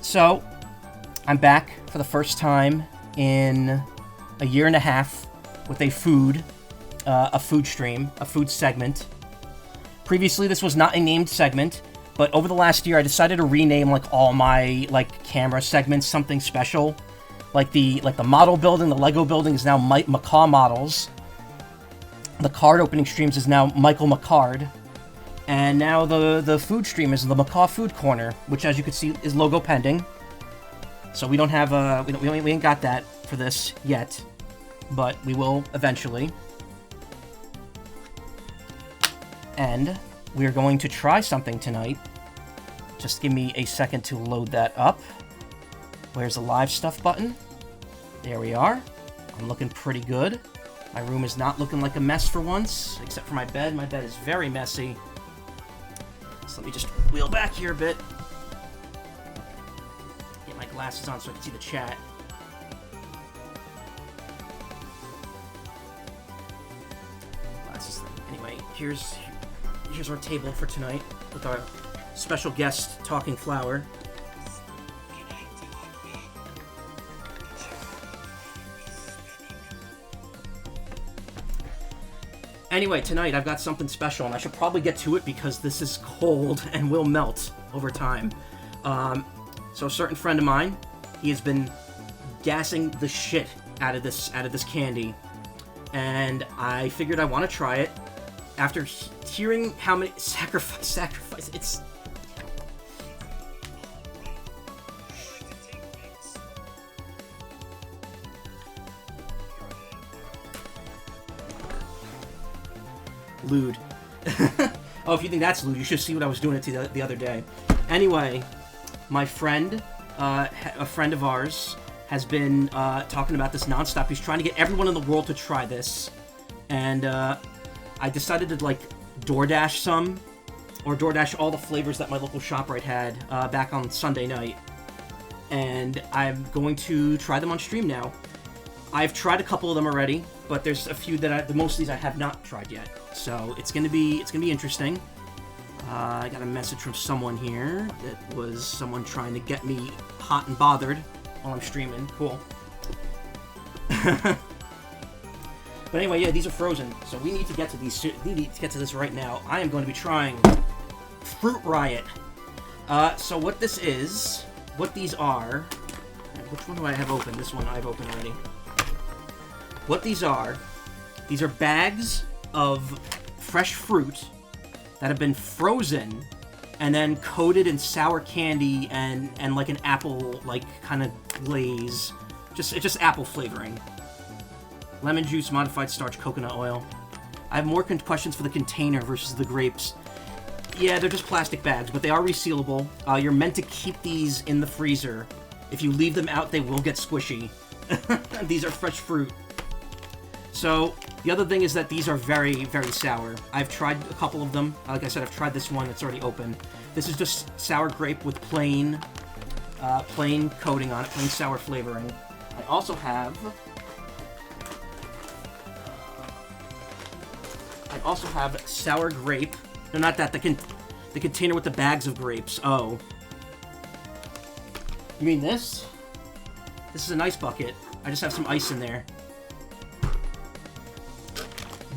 So, I'm back for the first time in a year and a half with a food stream, a food segment. Previously, this was not a named segment, but over the last year, I decided to rename like all my like camera segments something special. Like the model building, the Lego building is now Macaw Models. The card opening streams is now Michael McCard. And now the food stream is the Macaw Food Corner, which, as you can see, is logo pending. So we don't have we ain't got that for this yet, but we will eventually. And we are going to try something tonight. Just give me a second to load that up. Where's the live stuff button? There we are. I'm looking pretty good. My room is not looking like a mess for once, except for my bed. My bed is very messy. So let me just wheel back here a bit. Get my glasses on so I can see the chat. Glasses thing. Anyway, here's our table for tonight with our special guest, Talking Flower. Anyway, tonight I've got something special, and I should probably get to it because this is cold and will melt over time. So a certain friend of mine, he has been gassing the shit out of this candy, and I figured I want to try it. After hearing how many sacrifice, it's. Lewd. Oh, if you think that's lewd, you should see what I was doing it to the other day. Anyway, my friend, a friend of ours, has been talking about this nonstop. He's trying to get everyone in the world to try this. And I decided to, like, DoorDash some, or DoorDash all the flavors that my local ShopRite had back on Sunday night. And I'm going to try them on stream now. I've tried a couple of them already, but there's a few that most of these I have not tried yet. So it's gonna be interesting. I got a message from someone here that was someone trying to get me hot and bothered while I'm streaming. Cool. But anyway, yeah, these are frozen, so we need to get to these. We need to get to this right now. I am going to be trying Fruitriot. So what this is, what these are. Which one do I have open? This one I have open already. What these are bags of fresh fruit that have been frozen and then coated in sour candy and like an apple, like, kind of glaze. It's just apple flavoring. Lemon juice, modified starch, coconut oil. I have more questions for the container versus the grapes. Yeah, they're just plastic bags, but they are resealable. You're meant to keep these in the freezer. If you leave them out, they will get squishy. These are fresh fruit. So, the other thing is that these are very, very sour. I've tried a couple of them. Like I said, I've tried this one that's already open. This is just sour grape with plain coating on it, plain sour flavoring. I also have sour grape. No, not that. The container with the bags of grapes. Oh. You mean this? This is an ice bucket. I just have some ice in there.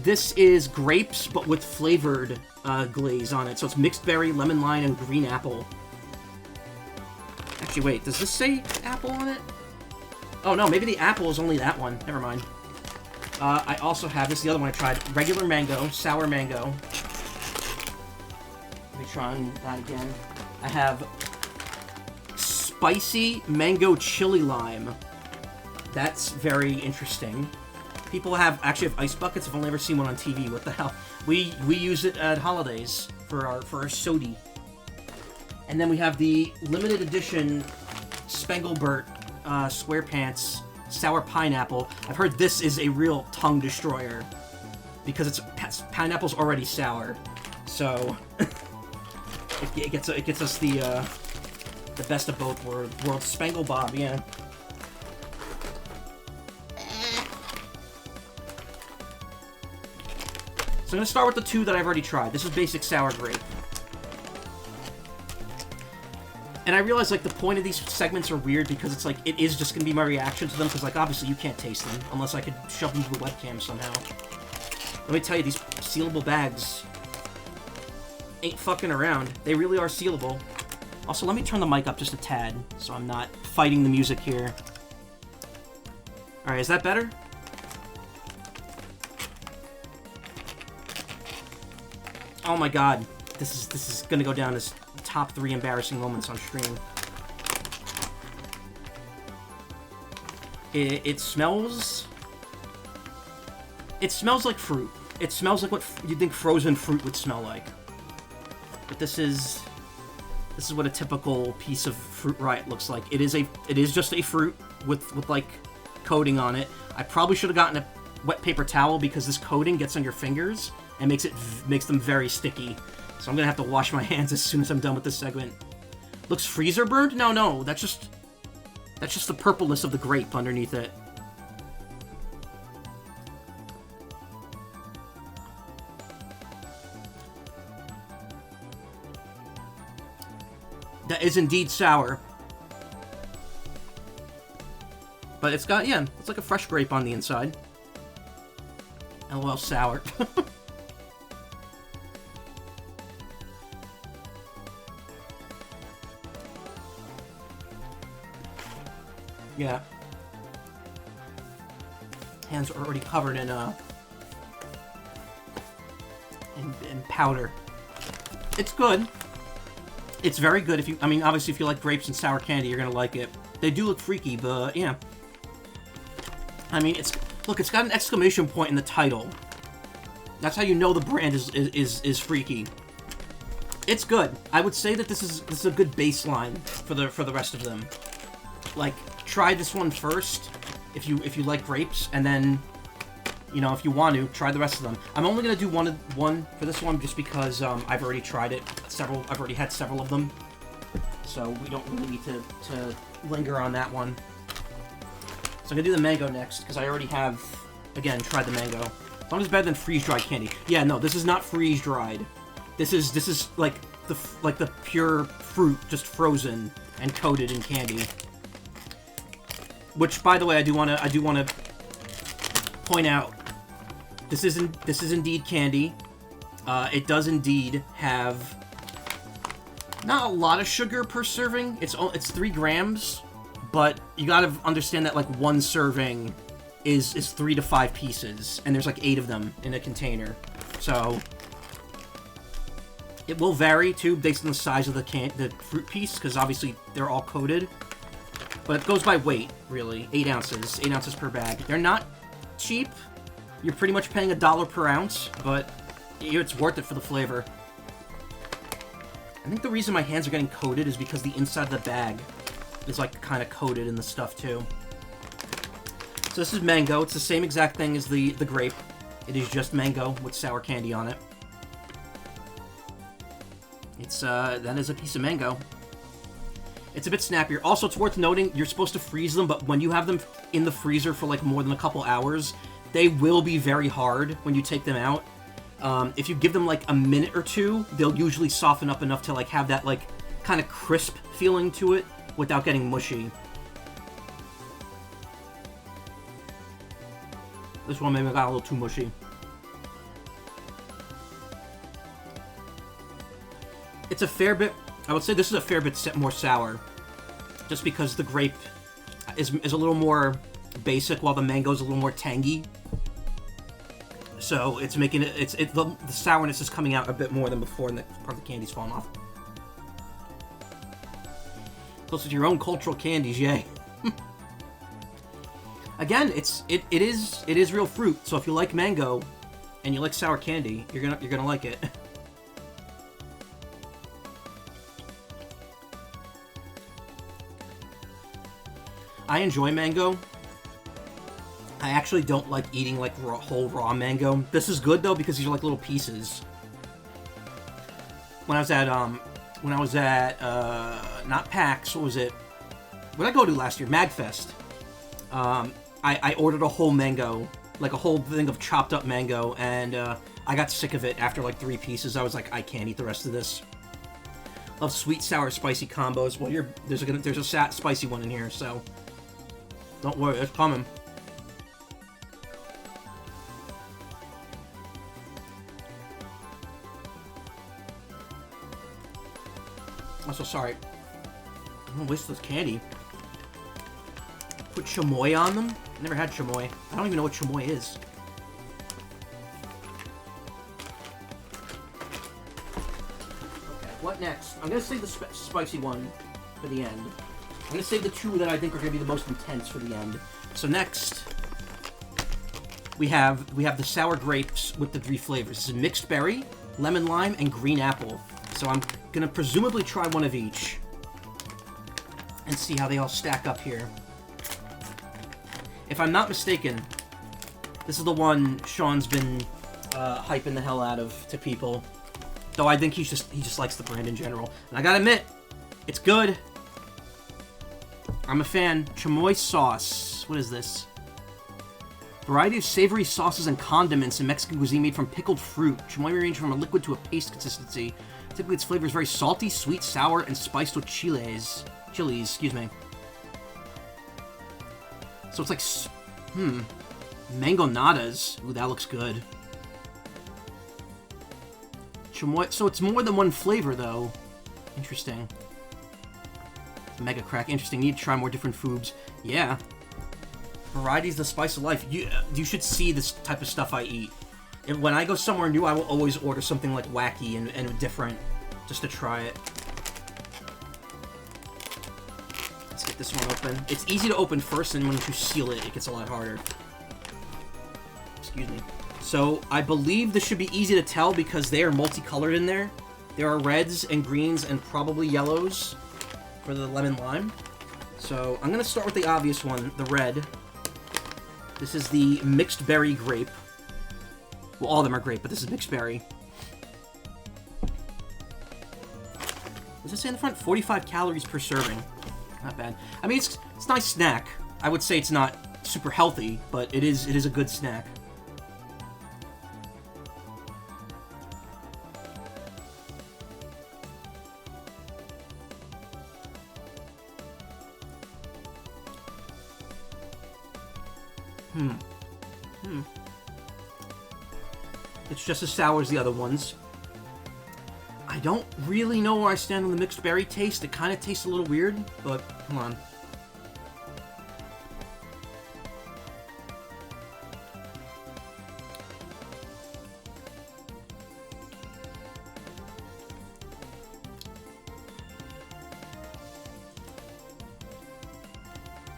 This is grapes, but with flavored glaze on it. So it's mixed berry, lemon lime, and green apple. Actually, wait. Does this say apple on it? Oh, no. Maybe the apple is only that one. Never mind. I also have, this is the other one I tried, regular mango, sour mango. Let me try that again. I have spicy mango chili lime. That's very interesting. People actually have ice buckets. I've only ever seen one on TV. What the hell? We use it at holidays for our sodi. And then we have the limited edition Spengelbert Square Pants Sour Pineapple. I've heard this is a real tongue destroyer because pineapple's already sour, so it gets us the best of both worlds. Spangle Bob, yeah. So I'm going to start with the two that I've already tried. This is basic sour grape. And I realize, like, the point of these segments are weird because it's like, it is just gonna be my reaction to them, because, like, obviously you can't taste them unless I could shove them to the webcam somehow. Let me tell you, these sealable bags ain't fucking around. They really are sealable. Also, let me turn the mic up just a tad, so I'm not fighting the music here. Alright, is that better? Oh my god. This is gonna go down as top 3 embarrassing moments on stream. It smells... It smells like fruit. It smells like what you'd think frozen fruit would smell like. But this is what a typical piece of Fruit Riot looks like. It is just a fruit with like coating on it. I probably should have gotten a wet paper towel because this coating gets on your fingers and makes them very sticky. So I'm gonna have to wash my hands as soon as I'm done with this segment. Looks freezer burned? No, that's just the purpleness of the grape underneath it. That is indeed sour. But it's got, yeah, it's like a fresh grape on the inside. LOL, sour. Yeah. Hands are already covered in powder. It's good. It's very good if you, I mean, obviously if you like grapes and sour candy, you're gonna like it. They do look freaky, but yeah. I mean, look, it's got an exclamation point in the title. That's how you know the brand is freaky. It's good. I would say that this is a good baseline for the rest of them. Like, try this one first if you like grapes, and then, you know, if you want to, try the rest of them. I'm only gonna do one for this one just because I've already tried it. I've already had several of them, so we don't really need to linger on that one. So I'm gonna do the mango next because I already have, again, tried the mango. As long as it's better than freeze-dried candy. Yeah, no, this is not freeze-dried. This is like the pure fruit, just frozen and coated in candy. Which, by the way, I do want to point out, this is indeed candy. It does indeed have not a lot of sugar per serving. It's 3 grams, but you gotta understand that like one serving is 3 to 5 pieces, and there's like 8 of them in a container. So it will vary too based on the size of the fruit piece, because obviously they're all coated. But it goes by weight, really. 8 ounces per bag. They're not cheap. You're pretty much paying $1 per ounce, but it's worth it for the flavor. I think the reason my hands are getting coated is because the inside of the bag is like kind of coated in the stuff too. So this is mango. It's the same exact thing as the grape. It is just mango with sour candy on it. It's that is a piece of mango. It's a bit snappier. Also, it's worth noting, you're supposed to freeze them, but when you have them in the freezer for like more than a couple hours, they will be very hard when you take them out. If you give them like a minute or two, they'll usually soften up enough to like have that like kind of crisp feeling to it without getting mushy. This one maybe got a little too mushy. It's a fair bit, I would say this is a fair bit more sour, just because the grape is a little more basic, while the mango is a little more tangy. So it's making it, the sourness is coming out a bit more than before, and part of the candy's falling off. Closer to your own cultural candies, yay! Again, it is real fruit. So if you like mango and you like sour candy, you're gonna like it. I enjoy mango. I actually don't like eating like whole raw mango. This is good though because these are like little pieces. When I was at not PAX, what was it? What did I go to last year? MagFest. I ordered a whole mango, like a whole thing of chopped up mango, and I got sick of it after like 3 pieces. I was like, I can't eat the rest of this. Love sweet, sour, spicy combos. Well, there's a spicy one in here, so don't worry, it's coming. I'm so sorry. I'm gonna waste this candy. Put chamoy on them? Never had chamoy. I don't even know what chamoy is. Okay, what next? I'm gonna save the spicy one for the end. I'm gonna save the two that I think are gonna be the most intense for the end. So next, we have the sour grapes with the 3 flavors. This is mixed berry, lemon lime, and green apple. So I'm gonna presumably try one of each and see how they all stack up here. If I'm not mistaken, this is the one Sean's been hyping the hell out of to people. Though I think he just likes the brand in general. And I gotta admit, it's good. I'm a fan. Chamoy sauce. What is this? Variety of savory sauces and condiments in Mexican cuisine made from pickled fruit. Chamoy may range from a liquid to a paste consistency. Typically, its flavor is very salty, sweet, sour, and spiced with chilies, excuse me. So it's like, mangonadas. Ooh, that looks good. Chamoy, so it's more than one flavor, though. Interesting. Mega crack, interesting. Need to try more different foods. Yeah. Variety's the spice of life. You should see this type of stuff I eat. And when I go somewhere new, I will always order something like wacky and different, just to try it. Let's get this one open. It's easy to open first, and once you seal it, it gets a lot harder. Excuse me. So, I believe this should be easy to tell because they are multicolored in there. There are reds and greens and probably yellows for the lemon lime. So, I'm going to start with the obvious one, the red. This is the mixed berry grape. Well, all of them are grape, but this is mixed berry. What does it say in the front? 45 calories per serving. Not bad. I mean, it's a nice snack. I would say it's not super healthy, but it is a good snack. It's just as sour as the other ones. I don't really know where I stand on the mixed berry taste. It kind of tastes a little weird, but hold on.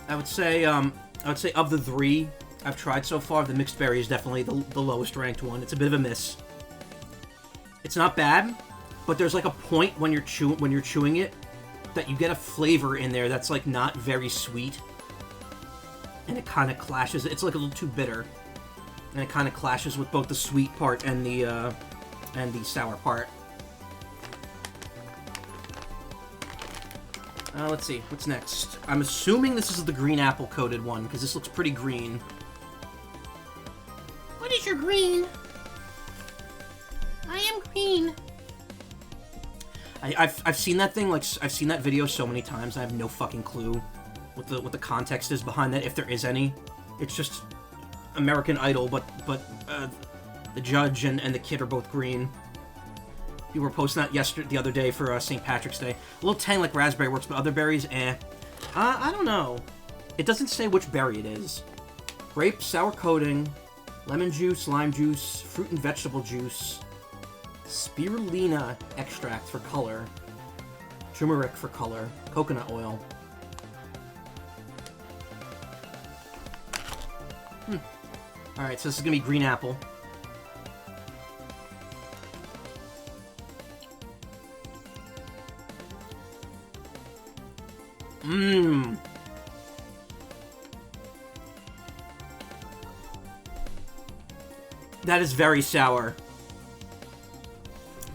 I would say of the 3 I've tried so far, the mixed berry is definitely the lowest ranked one. It's a bit of a miss. It's not bad, but there's like a point when you're chewing it that you get a flavor in there that's like not very sweet, and it kind of clashes. It's like a little too bitter, and it kind of clashes with both the sweet part and the sour part. Let's see, what's next? I'm assuming this is the green apple coated one because this looks pretty green. What is your green? I am green. I've seen that thing, like, I've seen that video so many times, I have no fucking clue what the context is behind that, if there is any. It's just American Idol, but the judge and the kid are both green. We were posting that the other day for St. Patrick's Day. A little tang like raspberry works, but other berries, I don't know. It doesn't say which berry it is. Grape, sour coating, lemon juice, lime juice, fruit and vegetable juice, spirulina extract for color, turmeric for color, coconut oil. Alright, so this is gonna be green apple. That is very sour.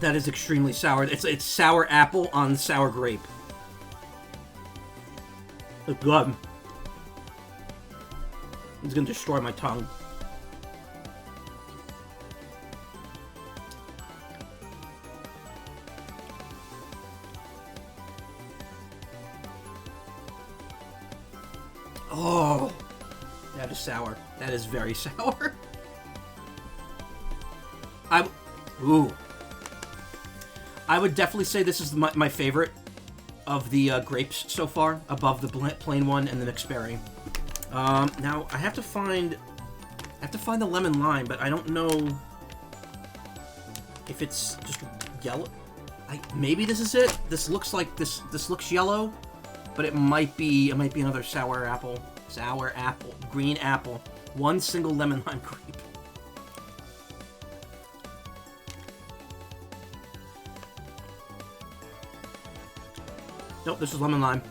That is extremely sour. It's sour apple on sour grape. It's good. It's gonna destroy my tongue. Oh, that is sour. That is very sour. Ooh. I would definitely say this is my favorite of the grapes so far, above the plain one and the mixed berry. Now I have to find the lemon lime, but I don't know if it's just yellow. Maybe this is it. This looks like this looks yellow, but it might be another sour apple, green apple. One single lemon lime grape. Nope, this is lemon lime.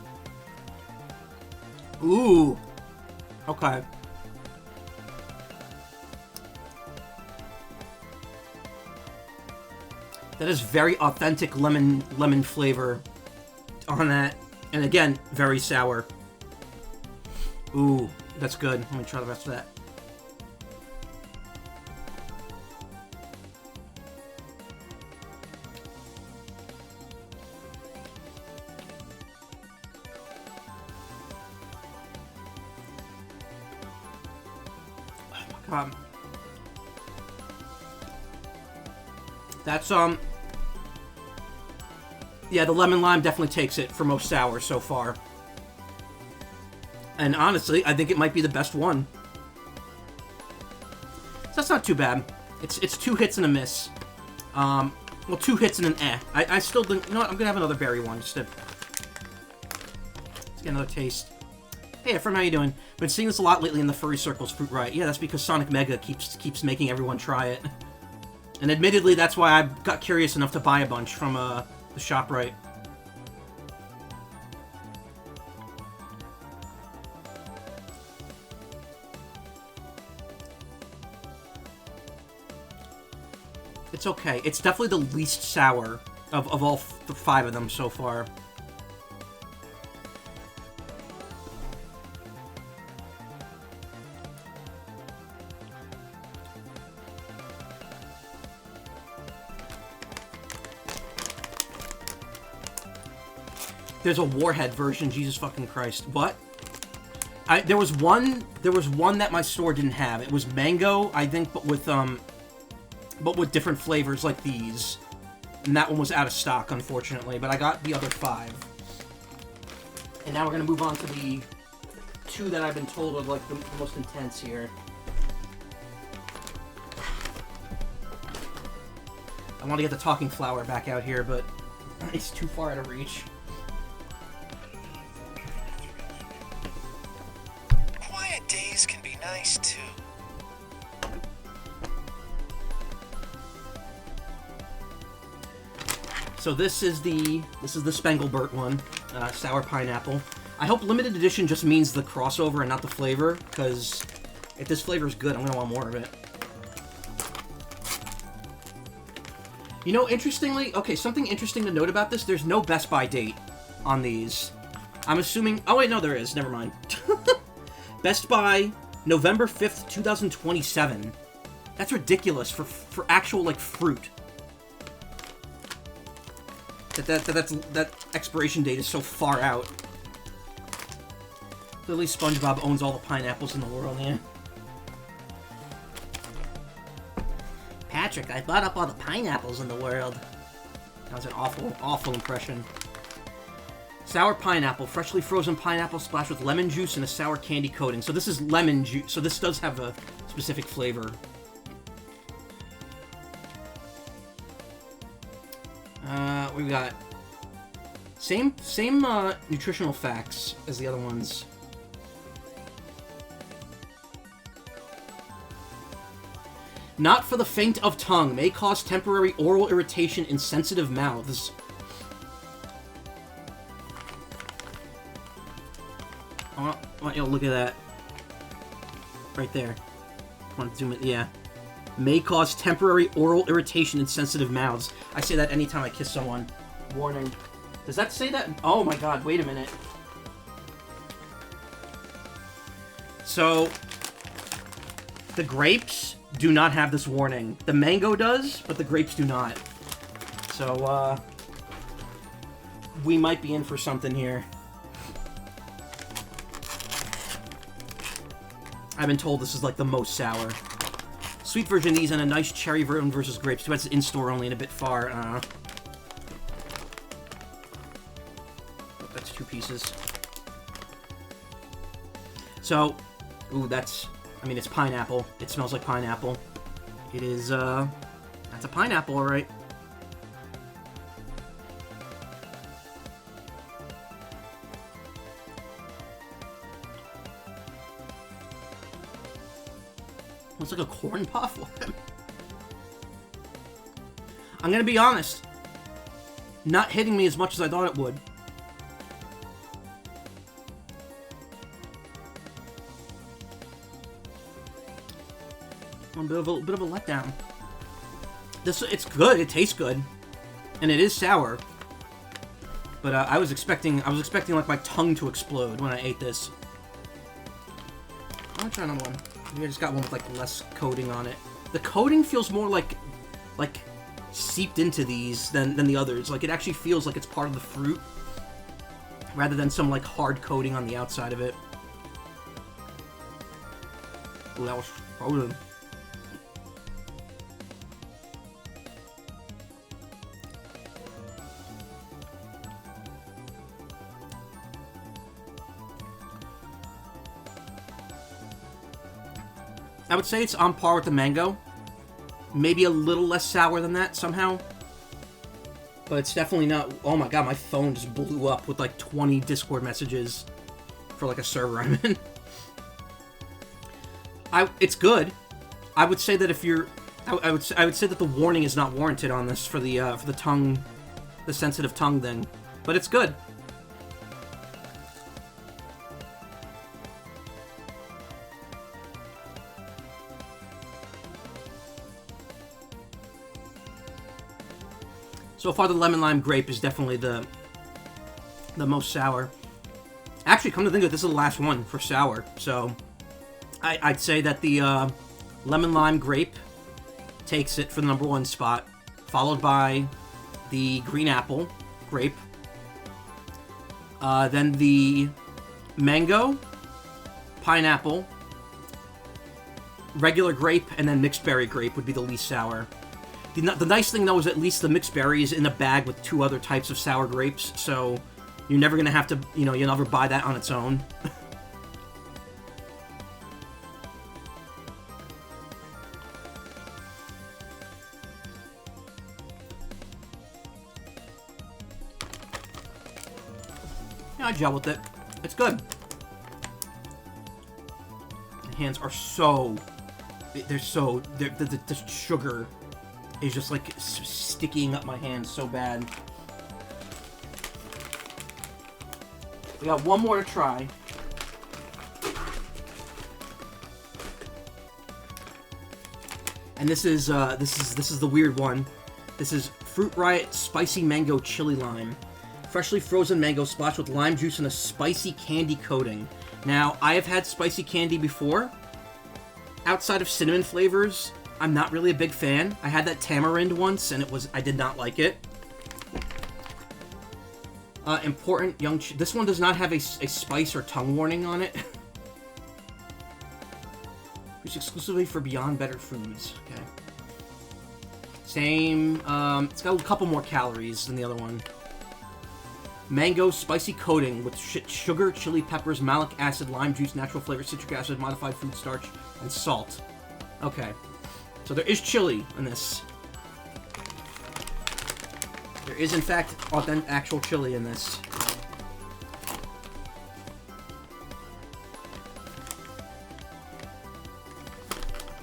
Ooh. Okay. That is very authentic lemon flavor on that. And again, very sour. Ooh, that's good. Let me try the rest of that. That's yeah, the lemon lime definitely takes it for most sour so far. And honestly, I think it might be the best one. So that's not too bad. It's 2 hits and a miss. Well, 2 hits and an eh. I still think, you know what, I'm gonna have another berry one just to let's get another taste. Hey, Ephraim, how you doing? Been seeing this a lot lately in the furry circles, Fruitriot. Yeah, that's because Sonic Mega keeps making everyone try it. And admittedly, that's why I got curious enough to buy a bunch from the ShopRite. It's okay. It's definitely the least sour of all 5 of them so far. There's a Warhead version, Jesus fucking Christ. What? There was one that my store didn't have. It was mango, I think, but with different flavors like these. And that one was out of stock, unfortunately, but I got the other 5. And now we're gonna move on to the 2 that I've been told are like the most intense here. I want to get the talking flower back out here, but it's too far out of reach. Days can be nice too. So this is the Spanglebert one, sour pineapple. I hope limited edition just means the crossover and not the flavor, because if this flavor is good, I'm gonna want more of it. You know, interestingly, okay, something interesting to note about this: there's no Best Buy date on these. I'm assuming. Oh wait, no, there is. Never mind. Best Buy, November 5th, 2027. That's ridiculous for actual, like, fruit. That expiration date is so far out. Clearly SpongeBob owns all the pineapples in the world, yeah. Patrick, I bought up all the pineapples in the world. That was an awful, awful impression. Sour pineapple, freshly frozen pineapple splashed with lemon juice and a sour candy coating. So this is lemon juice. So this does have a specific flavor. We got same nutritional facts as the other ones. Not for the faint of tongue. May cause temporary oral irritation in sensitive mouths. I want you to look at that. Right there. I want to zoom in. Yeah. May cause temporary oral irritation in sensitive mouths. I say that anytime I kiss someone. Warning. Does that say that? Oh my god, wait a minute. So, the grapes do not have this warning. The mango does, but the grapes do not. So, we might be in for something here. I've been told this is like the most sour. Sweet version of these and a nice cherry version versus grapes. Too bad it's in-store only and a bit far. Oh, that's 2 pieces. So, ooh, that's... I mean, it's pineapple. It smells like pineapple. It is, that's a pineapple, alright. It's like a corn puff. I'm gonna be honest. Not hitting me as much as I thought it would. A bit of a letdown. It's good. It tastes good, and it is sour. But I was expecting like my tongue to explode when I ate this. I'm gonna try another one. Maybe I just got one with like less coating on it. The coating feels more like seeped into these than the others. Like it actually feels like it's part of the fruit, rather than some like hard coating on the outside of it. Ooh, that was frozen. I would say it's on par with the mango. Maybe a little less sour than that somehow. But it's definitely not... Oh my god, my phone just blew up with like 20 Discord messages for like a server I'm in. It's good. I would say that if you're... I would say that the warning is not warranted on this for the tongue... The sensitive tongue thing. But it's good. So far, the lemon lime grape is definitely the most sour. Actually, come to think of it, this is the last one for sour. So I'd say that the lemon lime grape takes it for the #1 spot, followed by the green apple grape, then the mango, pineapple, regular grape, and then mixed berry grape would be the least sour. The nice thing, though, is at least the mixed berry is in a bag with 2 other types of sour grapes, so you're never going to have to, you'll never buy that on its own. Yeah, I gel with it. It's good. My hands are so... The sugar is just like sticking up my hands so bad. We got one more to try. And this is the weird one. This is Fruit Riot Spicy Mango Chili Lime. Freshly frozen mango splashed with lime juice and a spicy candy coating. Now, I have had spicy candy before. Outside of cinnamon flavors, I'm not really a big fan. I had that tamarind once, and I did not like it. Important young... This one does not have a spice or tongue warning on it. It's exclusively for Beyond Better Foods. Okay. Same... it's got a couple more calories than the other one. Mango spicy coating with sugar, chili peppers, malic acid, lime juice, natural flavor, citric acid, modified food starch, and salt. Okay. So there is chili in this. There is, in fact, actual chili in this.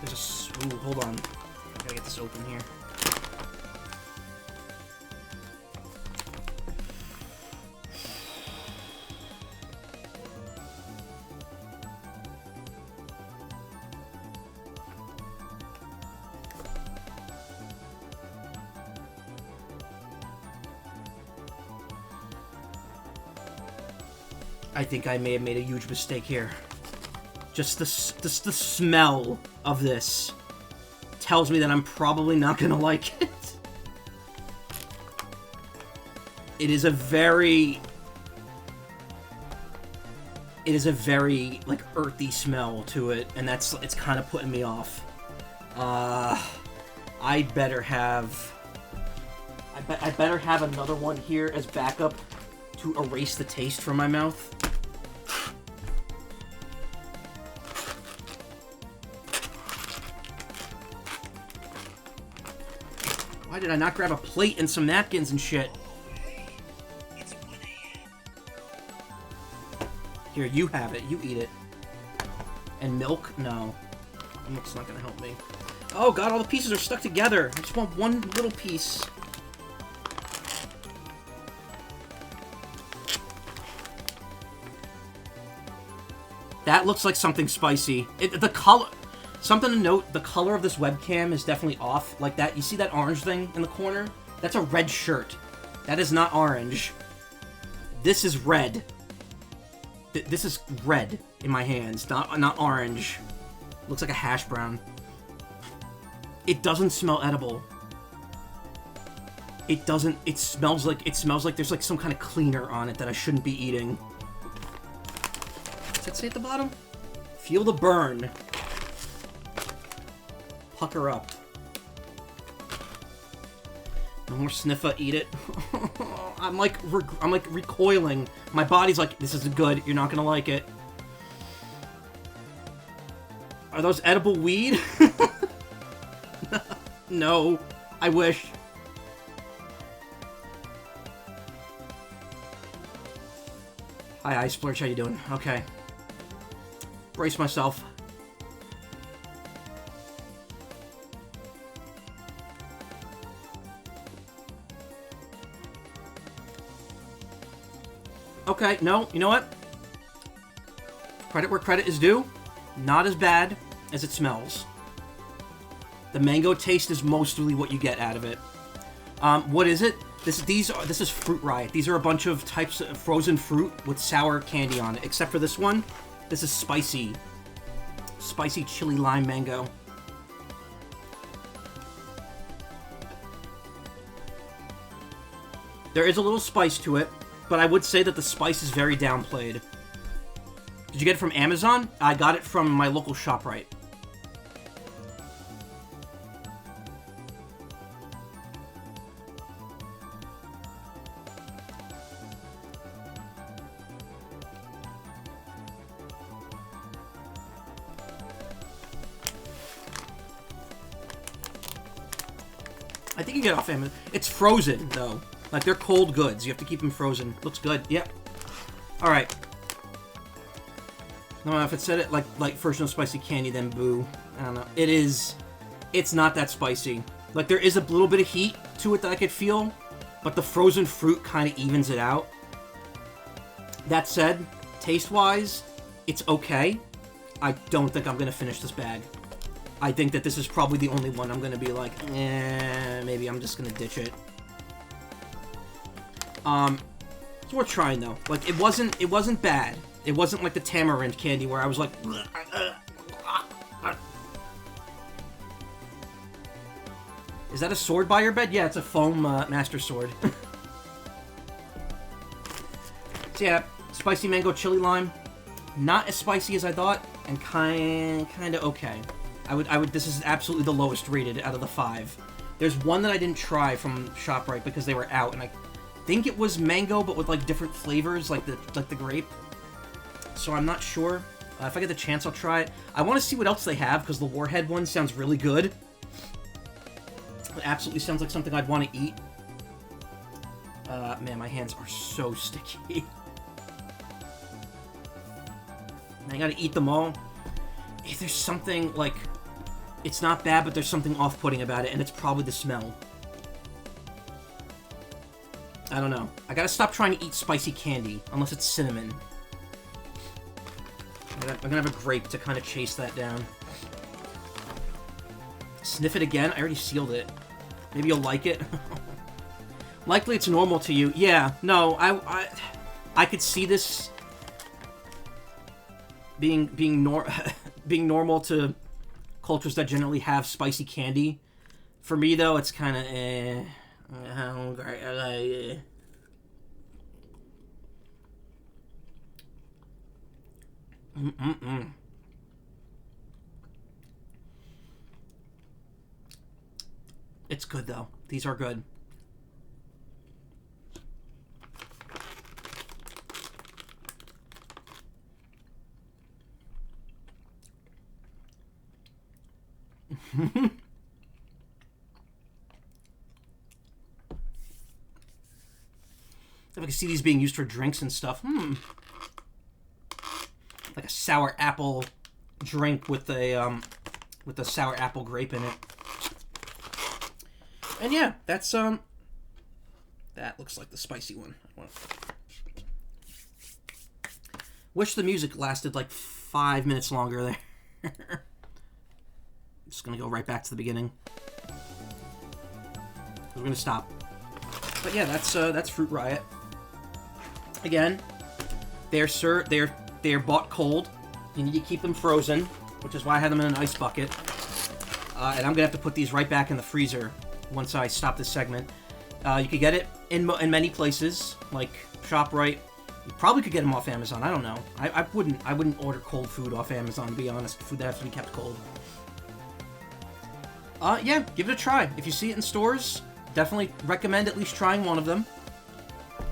There's a... Ooh, hold on. I gotta get this open here. I think I may have made a huge mistake here. Just the smell of this tells me that I'm probably not gonna like it. It is a very... it is a very, like, earthy smell to it, and it's kind of putting me off. I better have another one here as backup to erase the taste from my mouth. Why did I not grab a plate and some napkins and shit? Here, you have it. You eat it. And milk? No. Milk's not gonna help me. Oh god, all the pieces are stuck together. I just want one little piece. That looks like something spicy. The color... Something to note, the color of this webcam is definitely off. Like that, you see that orange thing in the corner? That's a red shirt. That is not orange. This is red. This is red in my hands, not orange. Looks like a hash brown. It doesn't smell edible. It doesn't. It smells like there's like some kind of cleaner on it that I shouldn't be eating. Does that say at the bottom? Feel the burn. Pucker up. No more sniffa, eat it. I'm like recoiling. My body's like, this isn't good. You're not gonna like it. Are those edible weed? No. I wish. Hi, Ice Splurge. How you doing? Okay. Brace myself. Okay, no, you know what? Credit where credit is due. Not as bad as it smells. The mango taste is mostly what you get out of it. What is it? This is Fruit Riot. These are a bunch of types of frozen fruit with sour candy on it. Except for this one, this is spicy. Spicy chili lime mango. There is a little spice to it, but I would say that the spice is very downplayed. Did you get it from Amazon? I got it from my local ShopRite. I think you get it off Amazon. It's frozen, though. Like, they're cold goods. You have to keep them frozen. Looks good. Yep. Alright. No, if it said it like first no spicy candy, then boo. I don't know. It's not that spicy. Like, there is a little bit of heat to it that I could feel, but the frozen fruit kind of evens it out. That said, taste-wise, it's okay. I don't think I'm going to finish this bag. I think that this is probably the only one I'm going to be like, maybe I'm just going to ditch it. It's worth trying though. Like, it wasn't bad. It wasn't like the tamarind candy where I was like, Is that a sword by your bed? Yeah, it's a foam master sword. So yeah, spicy mango chili lime. Not as spicy as I thought, and kind of okay. I would. This is absolutely the lowest rated out of the 5. There's one that I didn't try from ShopRite because they were out, and I think it was mango, but with like different flavors, like the grape. So I'm not sure. If I get the chance, I'll try it. I want to see what else they have because the Warhead one sounds really good. It absolutely sounds like something I'd want to eat. Man, my hands are so sticky. And I gotta eat them all. If there's something like, it's not bad, but there's something off-putting about it, and it's probably the smell. I don't know. I gotta stop trying to eat spicy candy, unless it's cinnamon. I'm gonna have a grape to kind of chase that down. Sniff it again? I already sealed it. Maybe you'll like it? Likely it's normal to you. Yeah, no, I could see this being normal to cultures that generally have spicy candy. For me, though, it's kind of Mm-mm-mm. It's good, though. These are good. If I can see these being used for drinks and stuff. Like a sour apple drink with a sour apple grape in it. And yeah, that's that looks like the spicy one. Wish the music lasted like 5 minutes longer there. Just gonna go right back to the beginning. We're gonna stop. But yeah, that's Fruit Riot. Again, they're bought cold. You need to keep them frozen, which is why I had them in an ice bucket. And I'm gonna have to put these right back in the freezer once I stop this segment. You could get it in many places, like ShopRite. You probably could get them off Amazon. I don't know. I wouldn't order cold food off Amazon, to be honest. Food that has to be kept cold. Yeah, give it a try. If you see it in stores, definitely recommend at least trying one of them.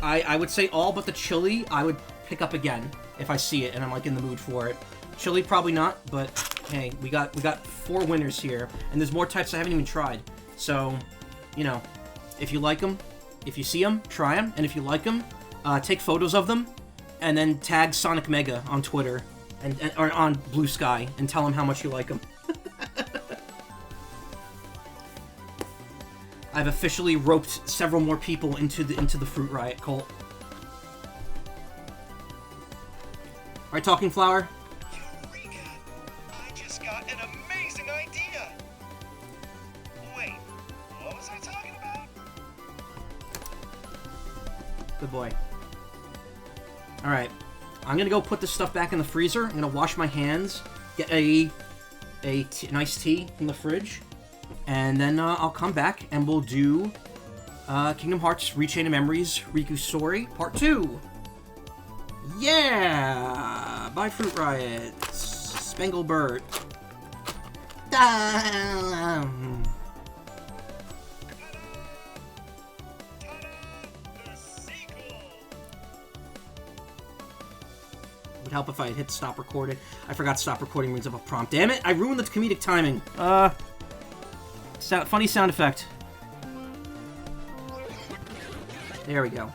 I would say all but the chili I would pick up again if I see it and I'm like in the mood for it. Chili probably not, but hey, we got 4 winners here, and there's more types I haven't even tried. So, you know, if you like them, if you see them, try them, and if you like them, take photos of them, and then tag Sonic Mega on Twitter or on Blue Sky and tell him how much you like them. I've officially roped several more people into the Fruit Riot cult. All right, Talking Flower. Eureka! I just got an amazing idea. Wait, what was I talking about? Good boy. All right, I'm gonna go put this stuff back in the freezer. I'm gonna wash my hands, get a nice tea from the fridge, and then I'll come back and we'll do Kingdom Hearts Rechain of Memories Riku's Story Part 2. Yeah! Bye, Fruit Riot. Spanglebert. Would help if I had hit stop recording. I forgot stop recording brings up a prompt. Damn it! I ruined the comedic timing. Funny sound effect. There we go.